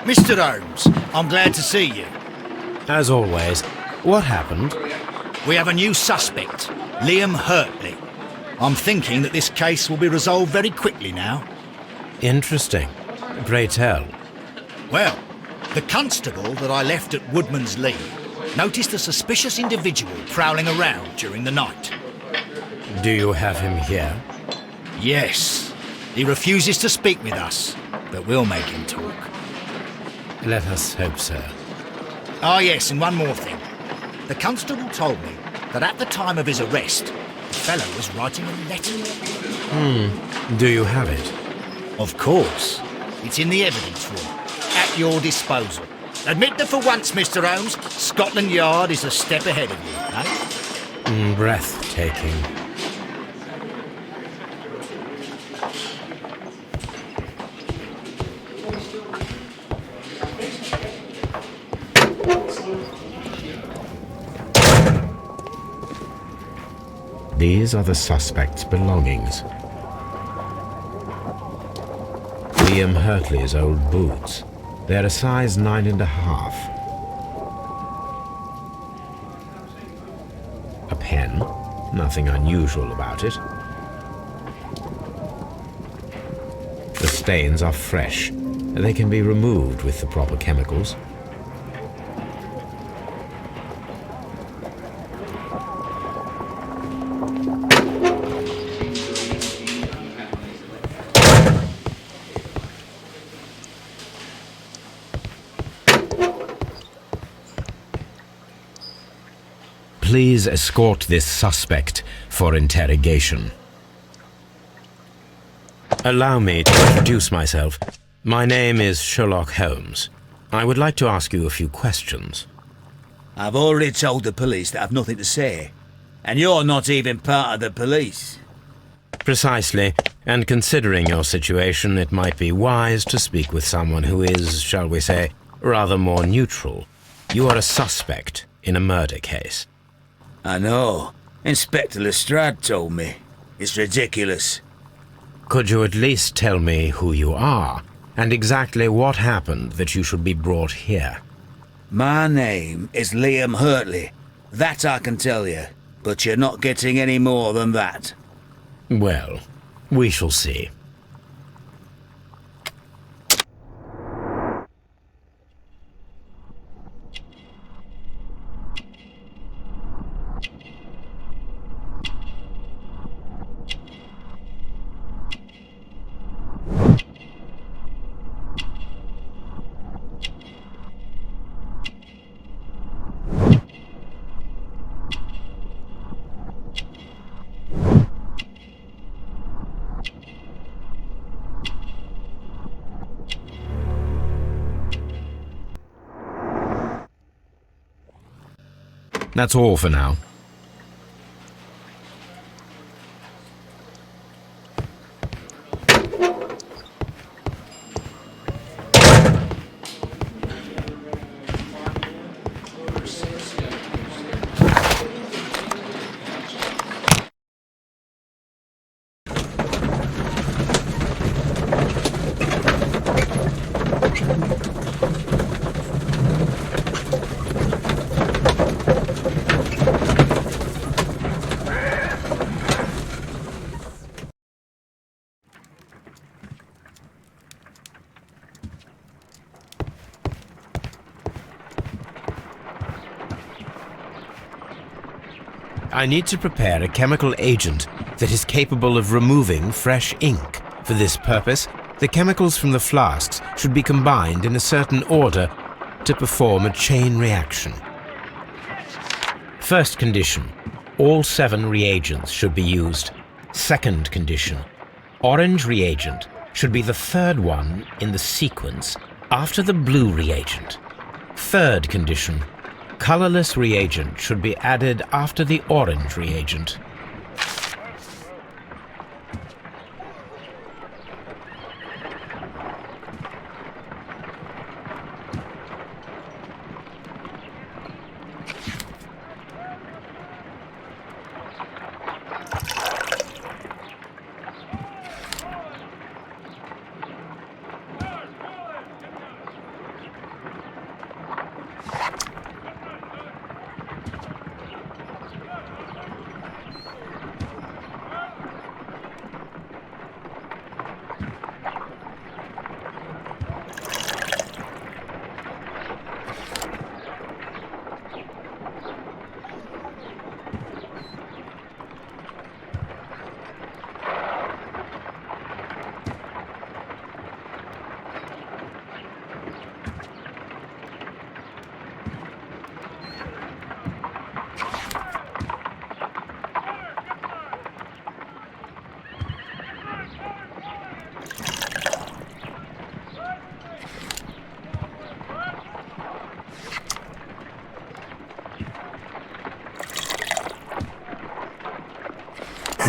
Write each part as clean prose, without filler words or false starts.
Mr. Holmes, I'm glad to see you. As always, what happened? We have a new suspect, Liam Hurtley. I'm thinking that this case will be resolved very quickly now. Interesting. Pray tell. Well, the constable that I left at Woodman's Lee noticed a suspicious individual prowling around during the night. Do you have him here? Yes. He refuses to speak with us, but we'll make him talk. Let us hope so. Ah, yes, and one more thing. The constable told me that at the time of his arrest, the fellow was writing a letter. Do you have it? Of course. It's in the evidence room, at your disposal. Admit that for once, Mr. Holmes, Scotland Yard is a step ahead of you, eh? Breathtaking. These are the suspect's belongings. Liam Hurtley's old boots. They're a size 9.5. A pen. Nothing unusual about it. The stains are fresh. They can be removed with the proper chemicals. Please escort this suspect for interrogation. Allow me to introduce myself. My name is Sherlock Holmes. I would like to ask you a few questions. I've already told the police that I've nothing to say. And you're not even part of the police. Precisely, and considering your situation, it might be wise to speak with someone who is, shall we say, rather more neutral. You are a suspect in a murder case. I know. Inspector Lestrade told me. It's ridiculous. Could you at least tell me who you are, and exactly what happened that you should be brought here? My name is Liam Hurtley. That I can tell you. But you're not getting any more than that. Well, we shall see. That's all for now. I need to prepare a chemical agent that is capable of removing fresh ink. For this purpose, the chemicals from the flasks should be combined in a certain order to perform a chain reaction. First condition, all 7 reagents should be used. Second condition, orange reagent should be the third one in the sequence after the blue reagent. Third condition, colorless reagent should be added after the orange reagent.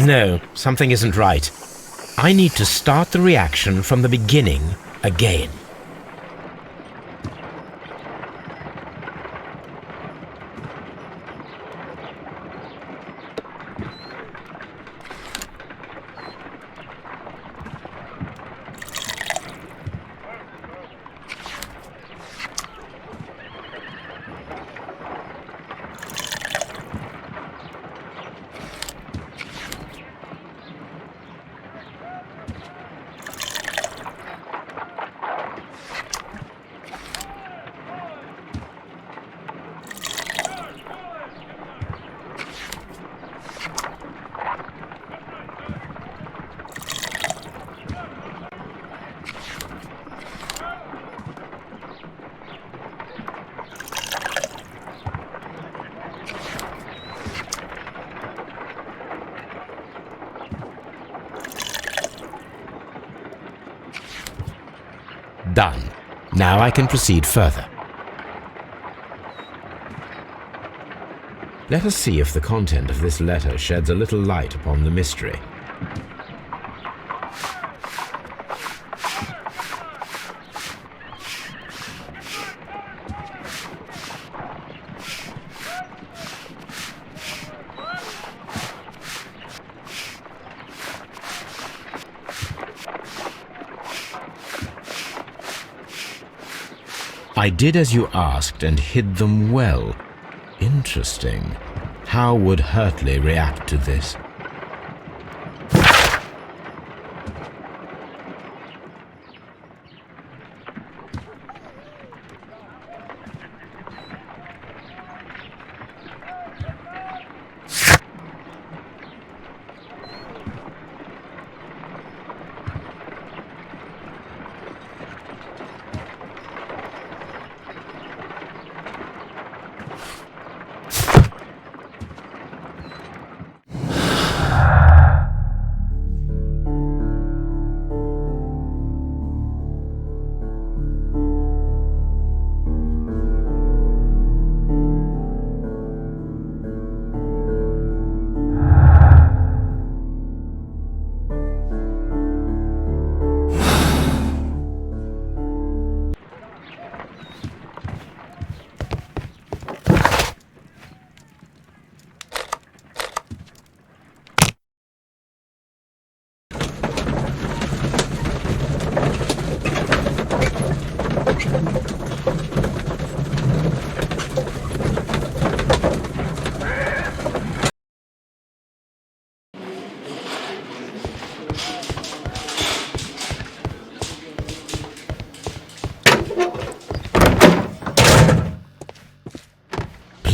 No, something isn't right. I need to start the reaction from the beginning again. Done. Now I can proceed further. Let us see if the content of this letter sheds a little light upon the mystery. I did as you asked and hid them well. Interesting. How would Hurtley react to this?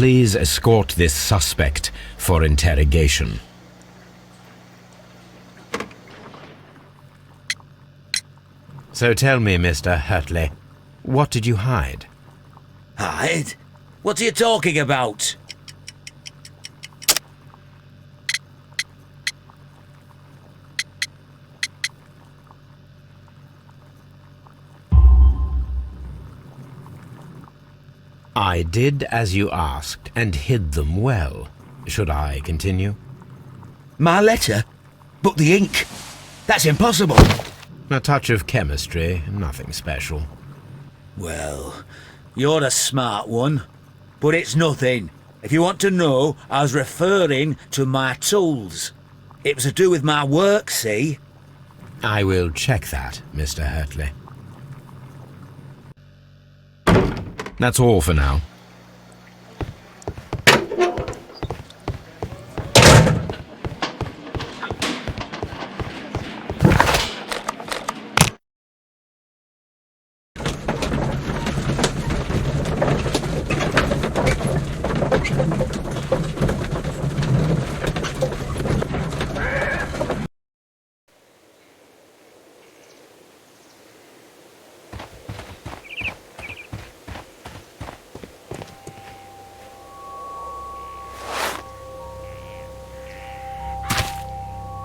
Please escort this suspect for interrogation. So tell me, Mr. Hurtley, what did you hide? Hide? What are you talking about? I did as you asked and hid them well. Should I continue? My letter? But the ink? That's impossible. A touch of chemistry, nothing special. Well, you're a smart one. But it's nothing. If you want to know, I was referring to my tools. It was to do with my work, see? I will check that, Mr. Hurtley. That's all for now.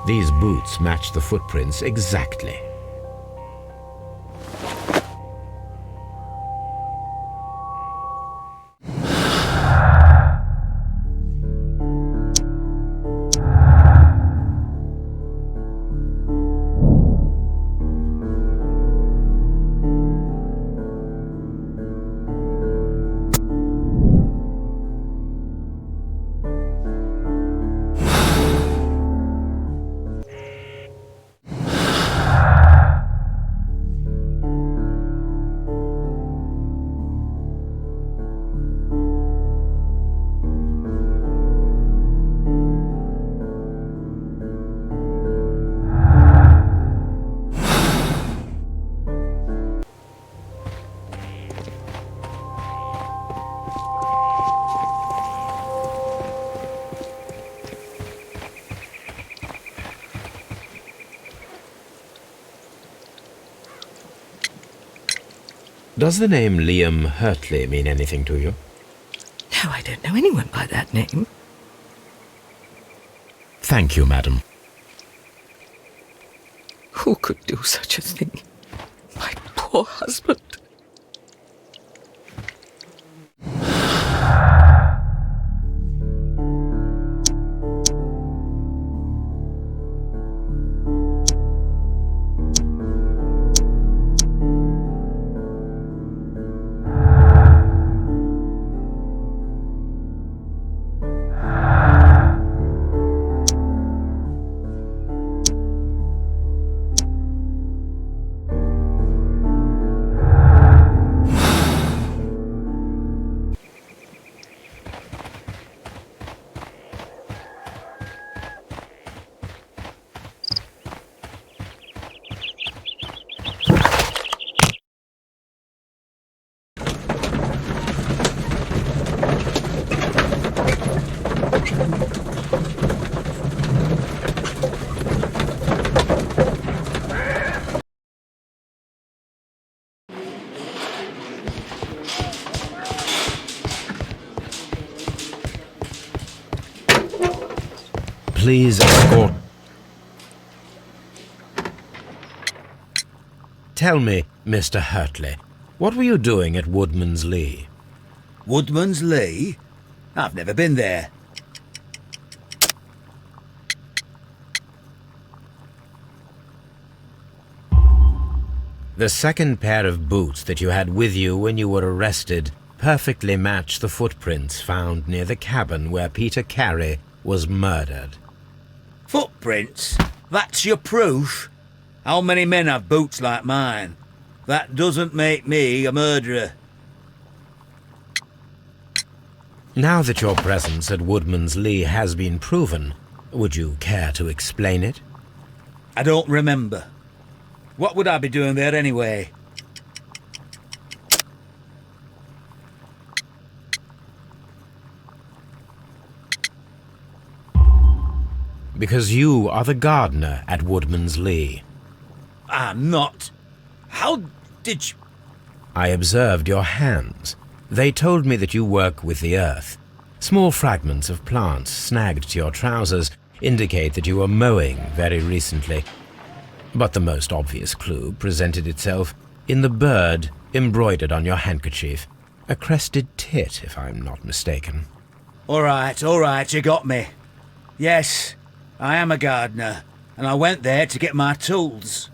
These boots match the footprints exactly. Does the name Liam Hurtley mean anything to you? No, I don't know anyone by that name. Thank you, madam. Who could do such a thing? My poor husband. Please escort... Tell me, Mr. Hurtley, what were you doing at Woodman's Lee? Woodman's Lee? I've never been there. The second pair of boots that you had with you when you were arrested perfectly match the footprints found near the cabin where Peter Carey was murdered. Footprints? That's your proof? How many men have boots like mine? That doesn't make me a murderer. Now that your presence at Woodman's Lee has been proven, would you care to explain it? I don't remember. What would I be doing there anyway? Because you are the gardener at Woodman's Lee. I'm not. How did you... I observed your hands. They told me that you work with the earth. Small fragments of plants snagged to your trousers indicate that you were mowing very recently. But the most obvious clue presented itself in the bird embroidered on your handkerchief. A crested tit, if I'm not mistaken. All right, you got me. Yes, I am a gardener, and I went there to get my tools.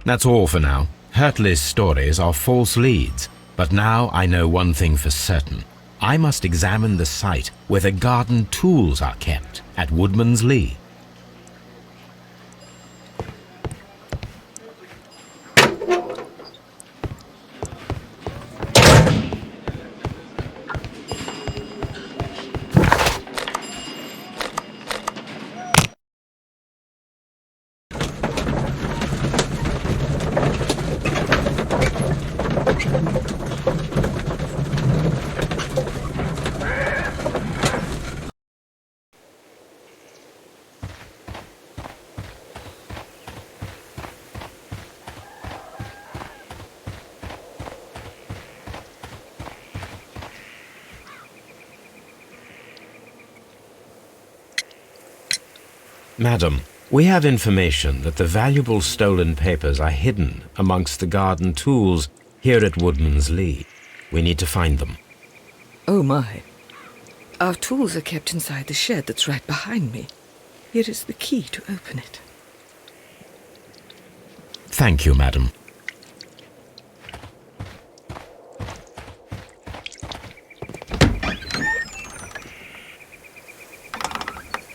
That's all for now. Hurtley's stories are false leads, but now I know one thing for certain. I must examine the site where the garden tools are kept at Woodman's Lee. Madam, we have information that the valuable stolen papers are hidden amongst the garden tools here at Woodman's Lee. We need to find them. Oh my. Our tools are kept inside the shed that's right behind me. Here is the key to open it. Thank you, madam.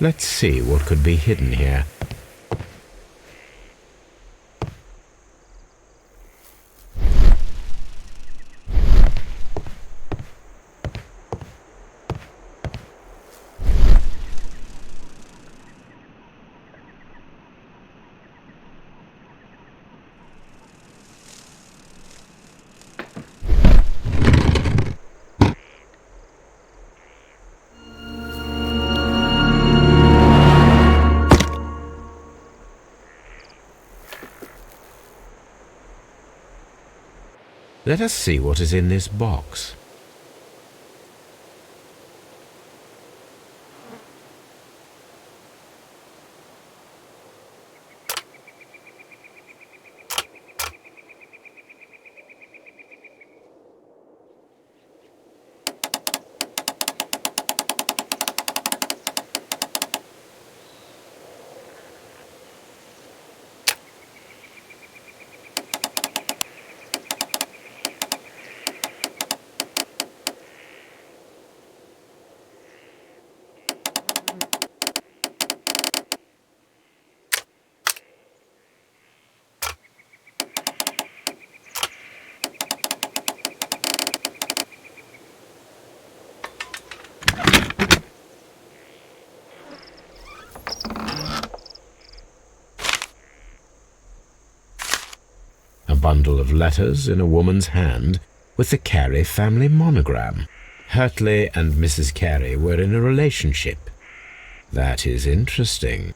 Let's see what could be hidden here. Let us see what is in this box. Bundle of letters in a woman's hand with the Carey family monogram. Hurtley and Mrs. Carey were in a relationship. That is interesting.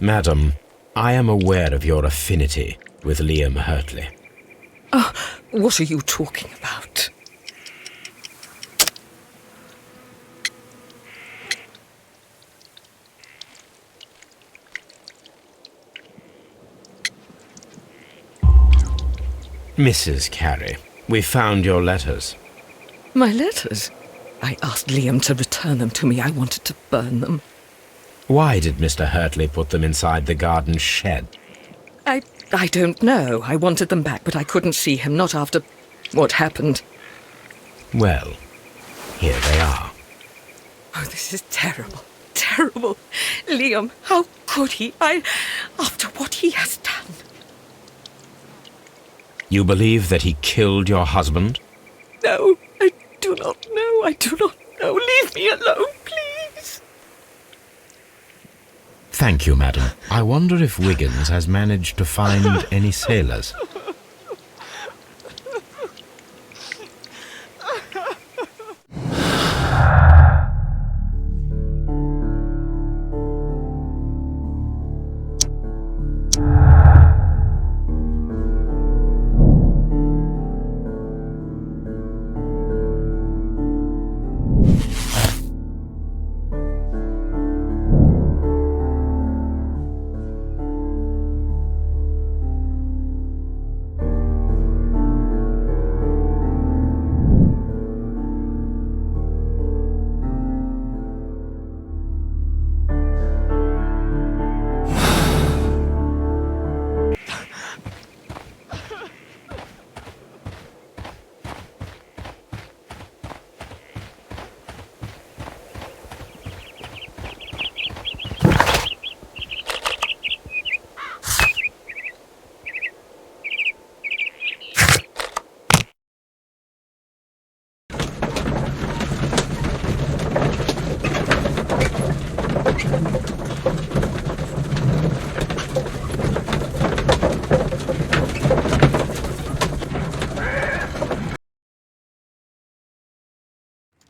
Madam, I am aware of your affinity with Liam Hurtley. What are you talking about? Mrs. Carey, we found your letters. My letters? I asked Liam to return them to me. I wanted to burn them. Why did Mr. Hurtley put them inside the garden shed? I don't know. I wanted them back, but I couldn't see him, not after what happened. Well, here they are. Oh, this is terrible. Terrible. Liam, how could he? After what he has done. You believe that he killed your husband? No, I do not know. I do not know. Leave me alone, please. Thank you, madam. I wonder if Wiggins has managed to find any sailors.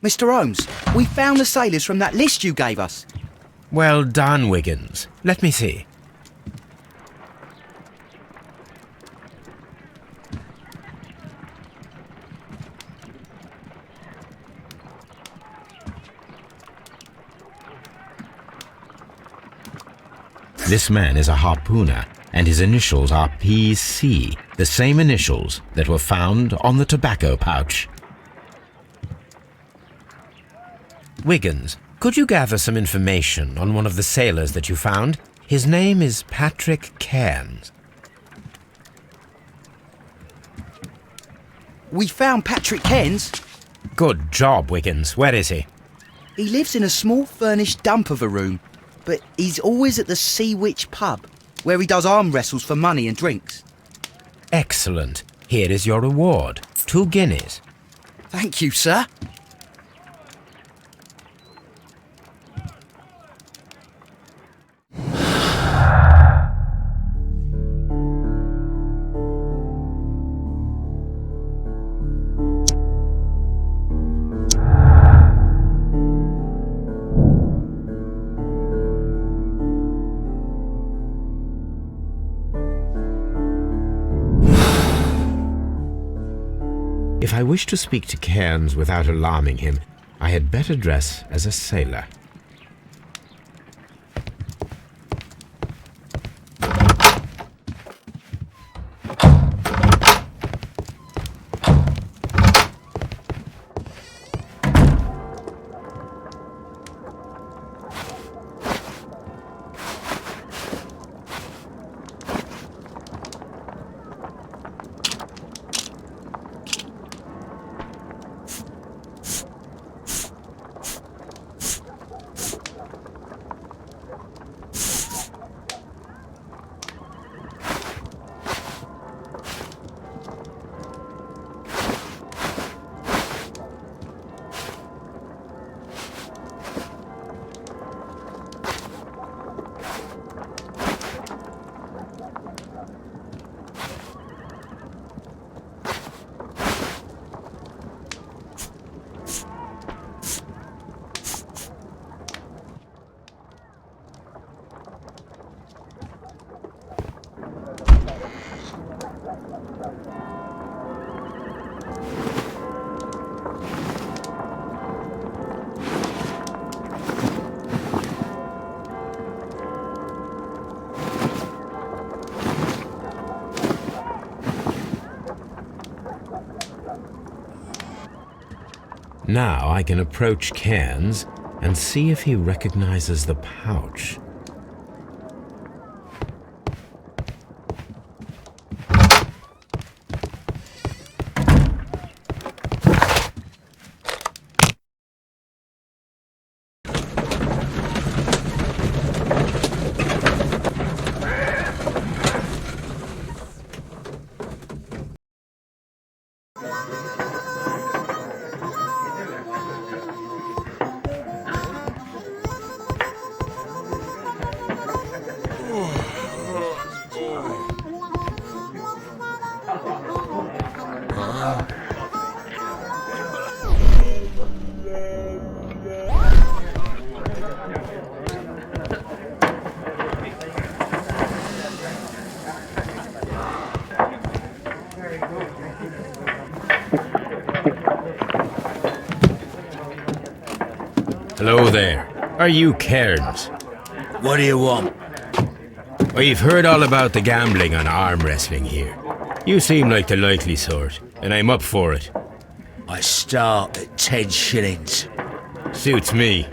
Mr. Holmes, we found the sailors from that list you gave us. Well done, Wiggins. Let me see. This man is a harpooner, and his initials are PC, the same initials that were found on the tobacco pouch. Wiggins, could you gather some information on one of the sailors that you found? His name is Patrick Cairns. We found Patrick Cairns. Good job, Wiggins. Where is he? He lives in a small furnished dump of a room, but he's always at the Sea Witch pub, where he does arm wrestles for money and drinks. Excellent. Here is your reward. 2 guineas. Thank you, sir. If I wish to speak to Cairns without alarming him, I had better dress as a sailor. Now I can approach Cairns and see if he recognizes the pouch. Hello there. Are you Cairns? What do you want? We've heard all about the gambling on arm wrestling here. You seem like the likely sort, and I'm up for it. I start at 10 shillings. Suits me.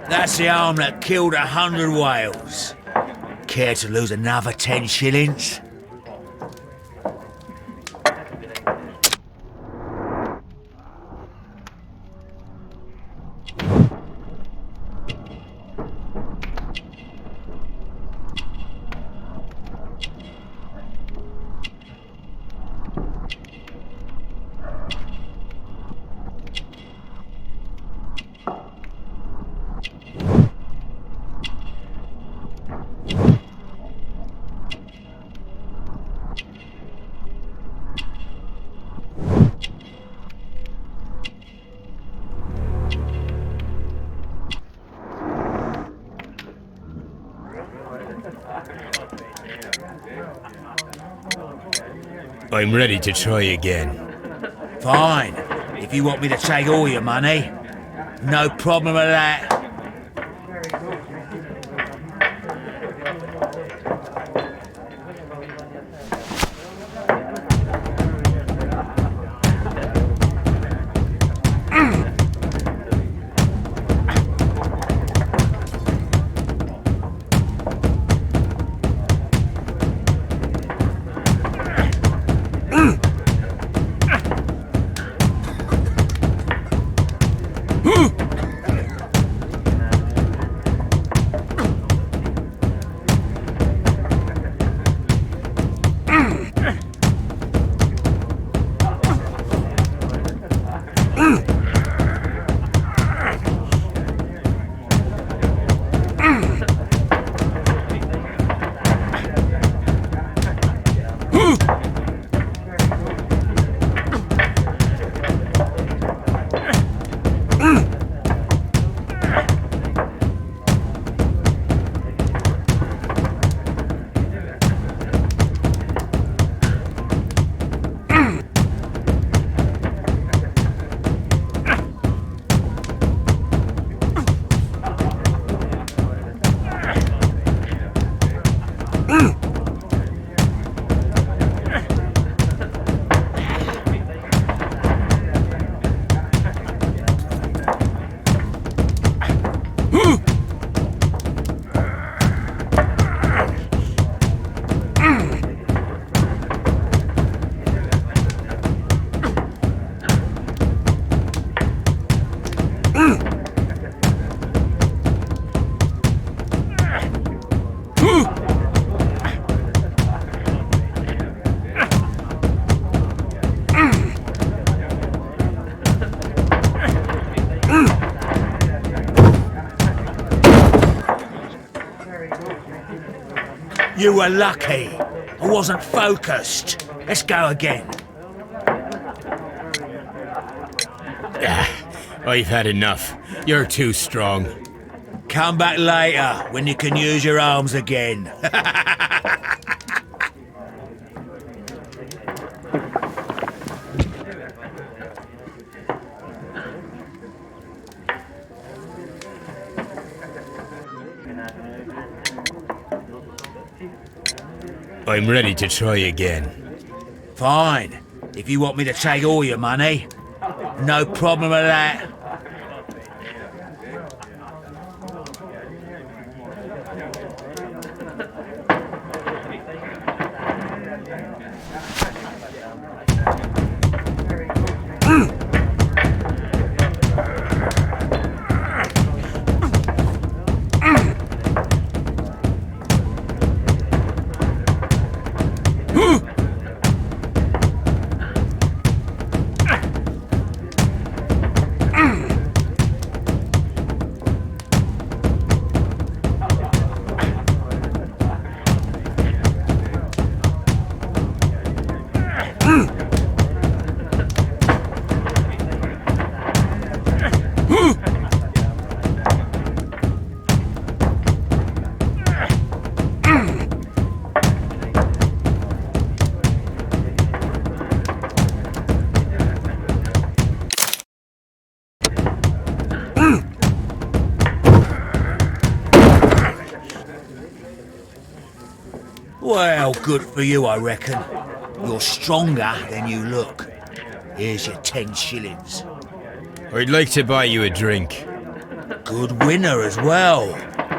That's the arm that killed 100 whales. Care to lose another 10 shillings? I'm ready to try again. Fine. If you want me to take all your money, no problem with that. You were lucky. I wasn't focused. Let's go again. I've had enough. You're too strong. Come back later when you can use your arms again. I'm ready to try again. Fine. If you want me to take all your money, no problem with that. Well, good for you, I reckon. You're stronger than you look. Here's your 10 shillings. I'd like to buy you a drink. Good winner as well.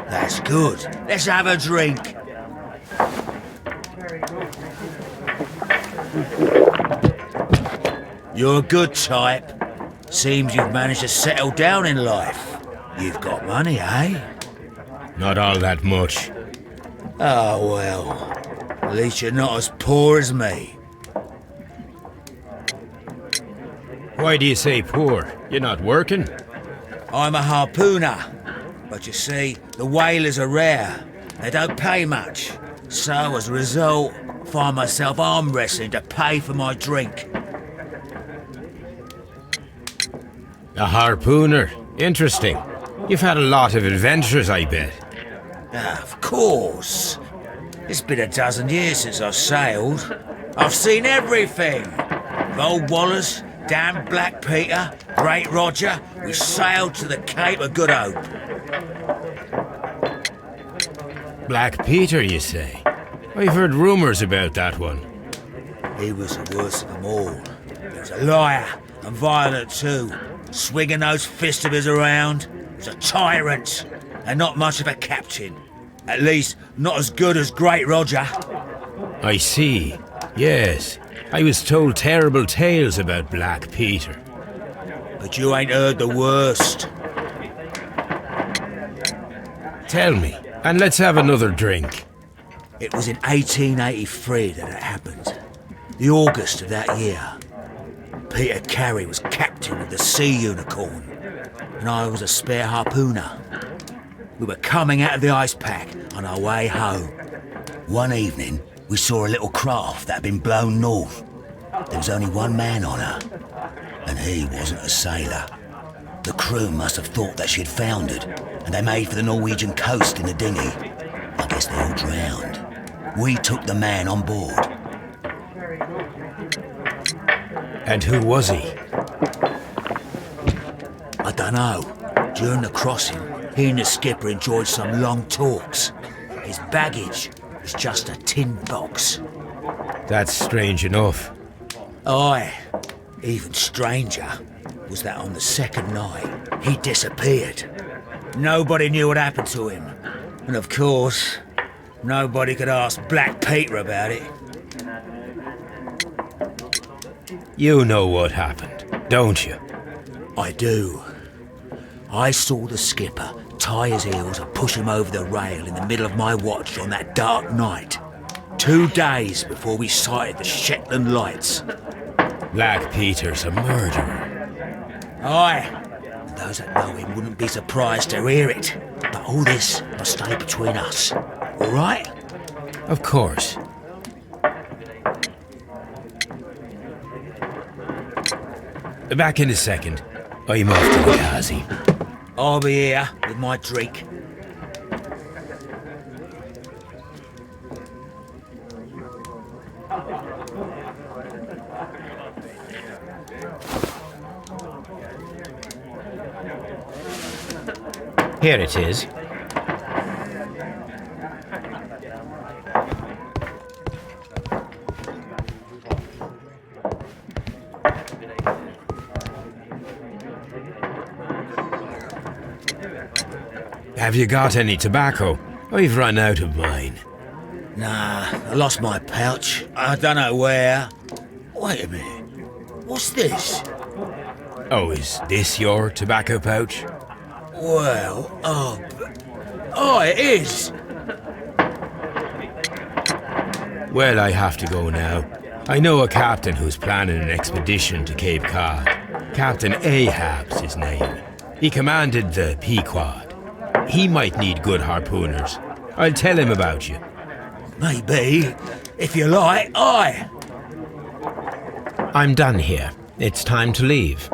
That's good. Let's have a drink. You're a good type. Seems you've managed to settle down in life. You've got money, eh? Not all that much. Oh, well. At least you're not as poor as me. Why do you say poor? You're not working? I'm a harpooner. But you see, the whalers are rare. They don't pay much. So, as a result, find myself arm wrestling to pay for my drink. A harpooner. Interesting. You've had a lot of adventures, I bet. Of course. It's been a dozen years since I've sailed. I've seen everything. With Old Wallace, damn Black Peter, Great Roger, we sailed to the Cape of Good Hope. Black Peter, you say? I've heard rumours about that one. He was the worst of them all. He was a liar, and violent too. Swinging those fists of his around. He was a tyrant, and not much of a captain. At least, not as good as Great Roger. I see. Yes. I was told terrible tales about Black Peter. But you ain't heard the worst. Tell me, and let's have another drink. It was in 1883 that it happened. The August of that year. Peter Carey was captain of the Sea Unicorn, and I was a spare harpooner. We were coming out of the ice pack on our way home. One evening, we saw a little craft that had been blown north. There was only one man on her, and he wasn't a sailor. The crew must have thought that she had foundered, and they made for the Norwegian coast in the dinghy. I guess they all drowned. We took the man on board. And who was he? I dunno. During the crossing, he and the skipper enjoyed some long talks. His baggage was just a tin box. That's strange enough. Aye. Even stranger was that on the second night, he disappeared. Nobody knew what happened to him. And of course, nobody could ask Black Peter about it. You know what happened, don't you? I do. I saw the skipper tie his heels and push him over the rail in the middle of my watch on that dark night. 2 days before we sighted the Shetland lights. Black Peter's a murderer. Aye. And those that know him wouldn't be surprised to hear it. But all this must stay between us. All right? Of course. Back in a second. I'm off to the Ghazi. I'll be here with my drink. Here it is. Have you got any tobacco? I've run out of mine. Nah, I lost my pouch. I don't know where. Wait a minute. What's this? Oh, is this your tobacco pouch? Well, oh, it is. Well, I have to go now. I know a captain who's planning an expedition to Cape Cod. Captain Ahab's his name. He commanded the Pequod. He might need good harpooners. I'll tell him about you. Maybe. If you like, aye. I'm done here. It's time to leave.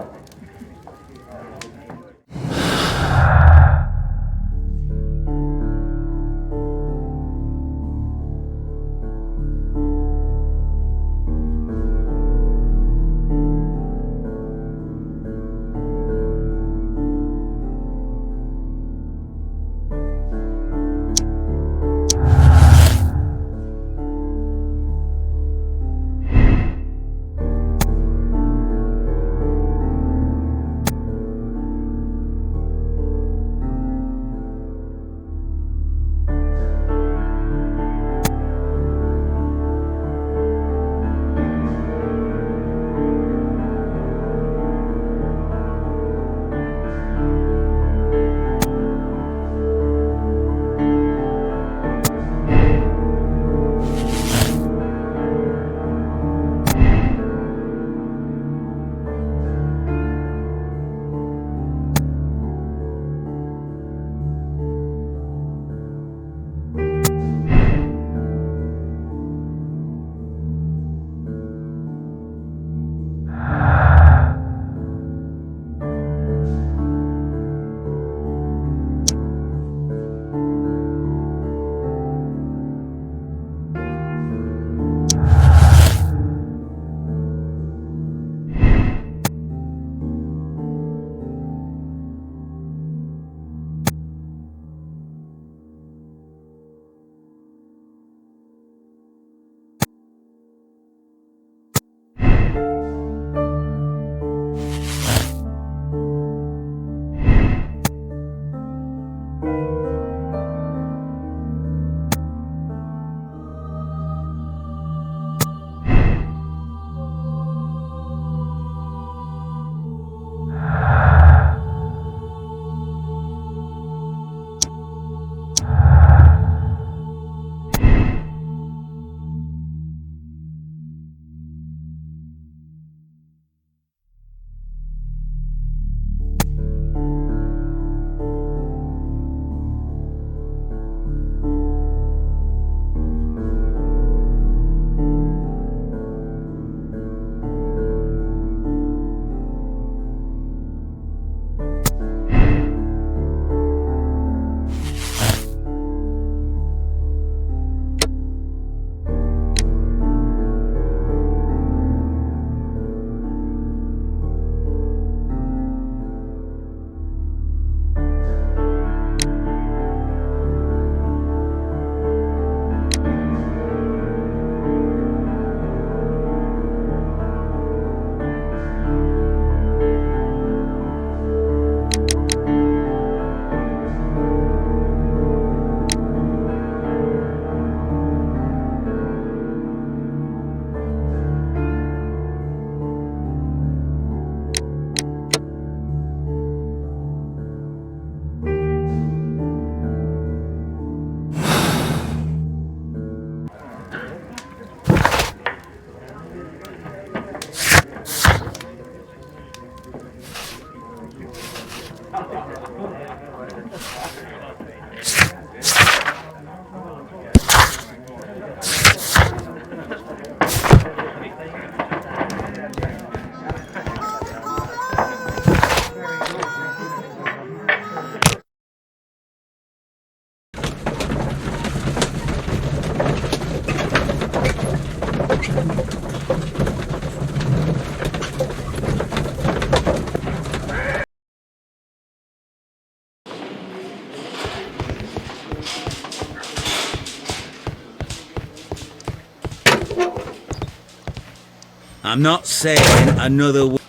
I'm not saying another word.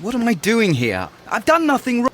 What am I doing here? I've done nothing wrong.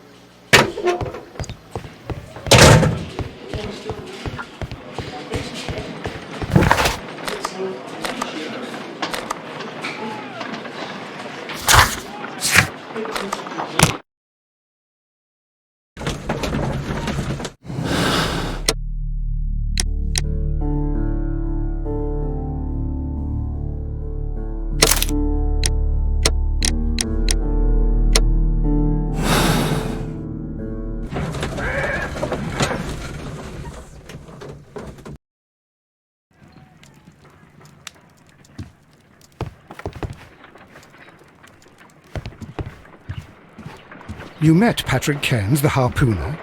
You met Patrick Cairns, the harpooner.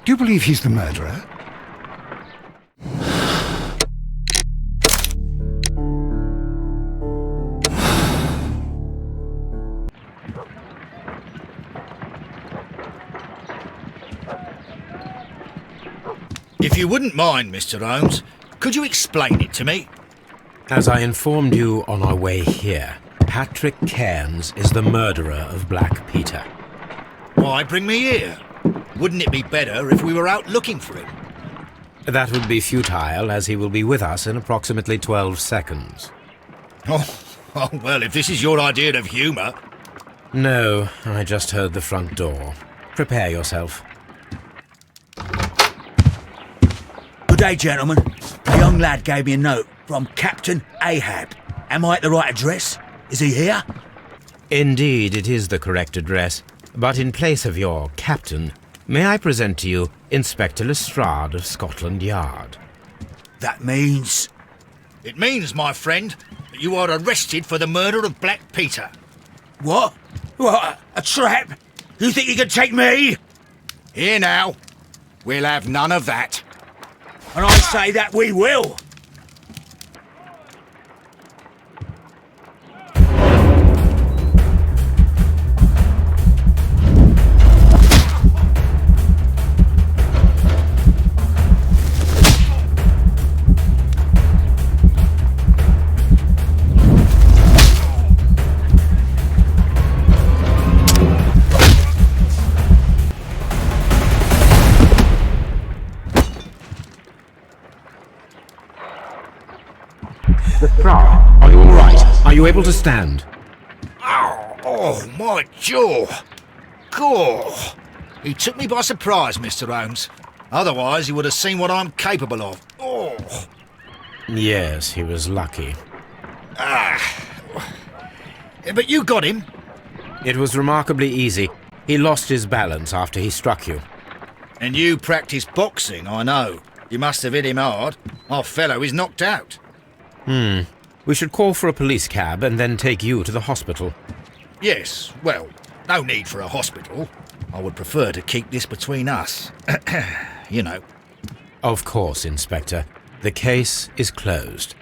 Do you believe he's the murderer? If you wouldn't mind, Mr. Holmes, could you explain it to me? As I informed you on our way here, Patrick Cairns is the murderer of Black Peter. Why bring me here? Wouldn't it be better if we were out looking for him? That would be futile, as he will be with us in approximately 12 seconds. Oh, well, if this is your idea of humour... No, I just heard the front door. Prepare yourself. Good day, gentlemen. A young lad gave me a note from Captain Ahab. Am I at the right address? Is he here? Indeed, it is the correct address. But in place of your captain, may I present to you Inspector Lestrade of Scotland Yard? That means... It means, my friend, that you are arrested for the murder of Black Peter. What? What? A trap? You think you can take me? Here now. We'll have none of that. And I say that we will. Are you all right? Are you able to stand? Oh, my jaw. Gore. He took me by surprise, Mr. Holmes. Otherwise, he would have seen what I'm capable of. Oh. Yes, he was lucky. But you got him. It was remarkably easy. He lost his balance after he struck you. And you practice boxing, I know. You must have hit him hard. Our fellow is knocked out. We should call for a police cab and then take you to the hospital. Yes, well, no need for a hospital. I would prefer to keep this between us. You know. Of course, Inspector. The case is closed.